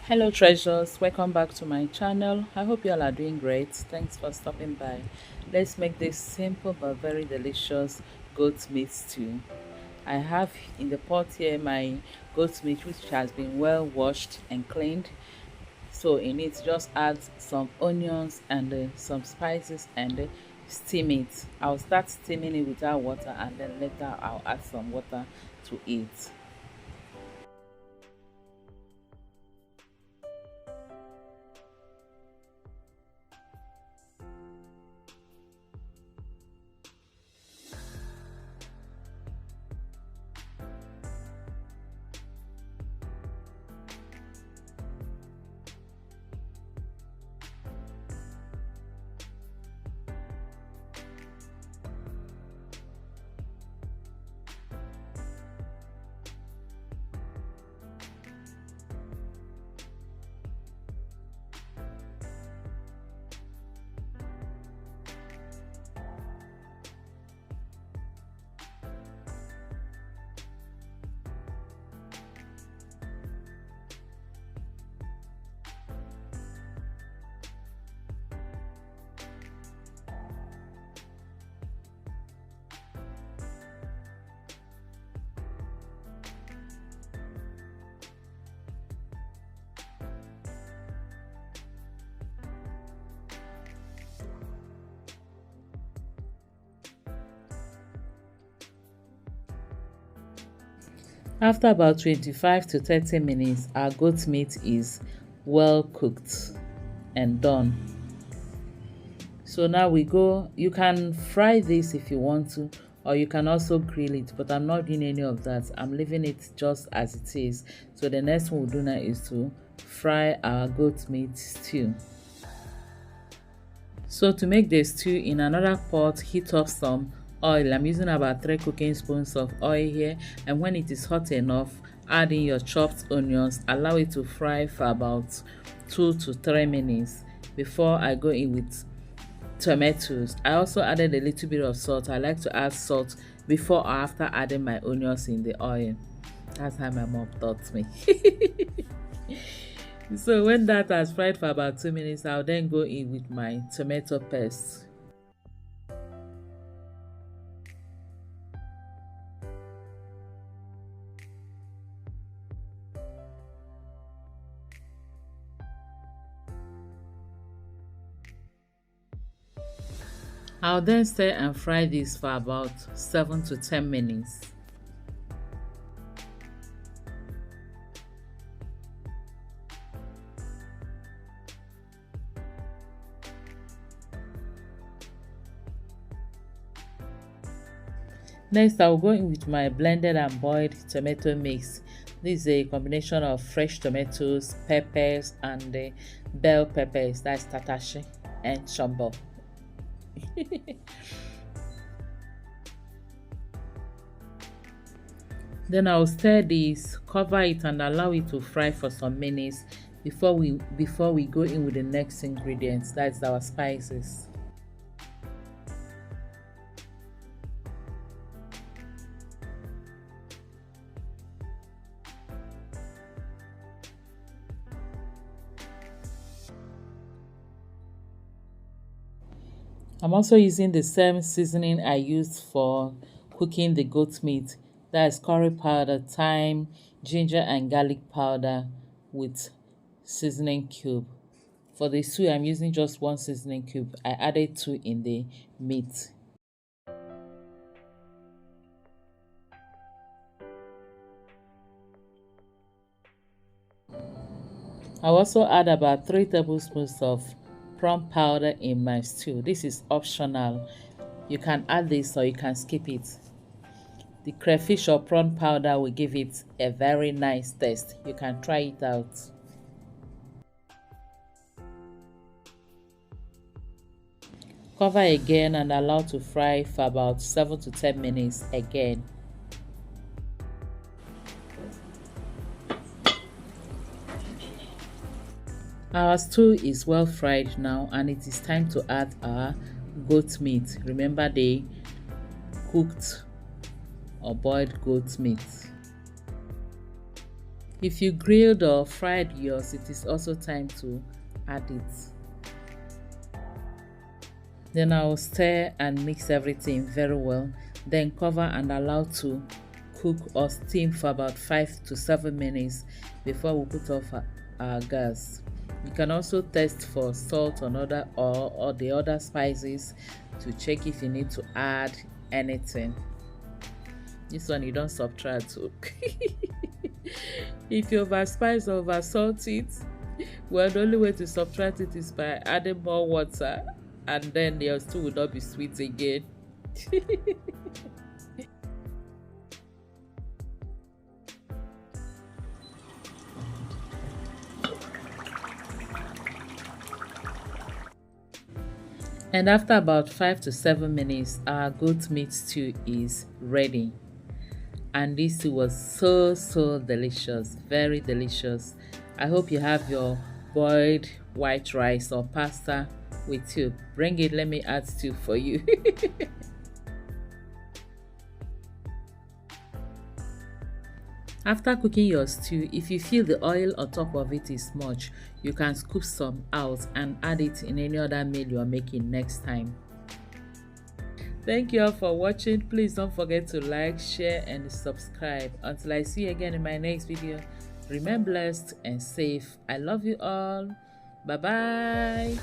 Hello treasures, welcome back to my channel. I hope you all are doing great. Thanks for stopping by. Let's make this simple but very delicious goat meat stew. I have in the pot here my goat meat which has been well washed and cleaned. So in it just add some onions and some spices and steam it. I'll start steaming it without water and then later I'll add some water to it. After about 25 to 30 minutes, our goat meat is well cooked and done. So now we go, you can fry this if you want to, or you can also grill it, but I'm not doing any of that. I'm leaving it just as it is. So the next one we'll do now is to fry our goat meat stew. So to make the stew, in another pot, heat up some oil. I'm using about 3 cooking spoons of oil here, and when it is hot enough, add in your chopped onions. Allow it to fry for about 2 to 3 minutes before I go in with tomatoes. I also added a little bit of salt. I like to add salt before or after adding my onions in the oil. That's how my mom taught me. So when that has fried for about 2 minutes, I'll then go in with my tomato paste. I'll then stir and fry this for about 7 to 10 minutes. Next, I'll go in with my blended and boiled tomato mix. This is a combination of fresh tomatoes, peppers, and bell peppers, that's tatashi and chombo. Then I'll stir this, cover it, and allow it to fry for some minutes before we go in with the next ingredients, that's our spices. I'm also using the same seasoning I used for cooking the goat meat. That is curry powder, thyme, ginger and garlic powder with seasoning cube. For the stew, I'm using just one seasoning cube. I added 2 in the meat. I'll also add about 3 tablespoons of prawn powder in my stew. This is optional. You can add this or you can skip it. The crayfish or prawn powder will give it a very nice taste. You can try it out. Cover again and allow to fry for about 7 to 10 minutes again. Our stew is well fried now, and it is time to add our goat meat. Remember the cooked or boiled goat meat. If you grilled or fried yours, it is also time to add it. Then I will stir and mix everything very well. Then cover and allow to cook or steam for about 5 to 7 minutes before we put off our gas. You can also test for salt or the other spices to check if you need to add anything. This one you don't subtract. If you overspice or oversalt it, well, the only way to subtract it is by adding more water, and then your stew will not be sweet again. And after about 5 to 7 minutes, our goat meat stew is ready. And this stew was so delicious, very delicious. I hope you have your boiled white rice or pasta with you. Bring it, let me add stew for you. After cooking your stew, if you feel the oil on top of it is much, you can scoop some out and add it in any other meal you are making next time. Thank you all for watching. Please don't forget to like, share and subscribe. Until I see you again in my next video, remain blessed and safe. I love you all. Bye bye.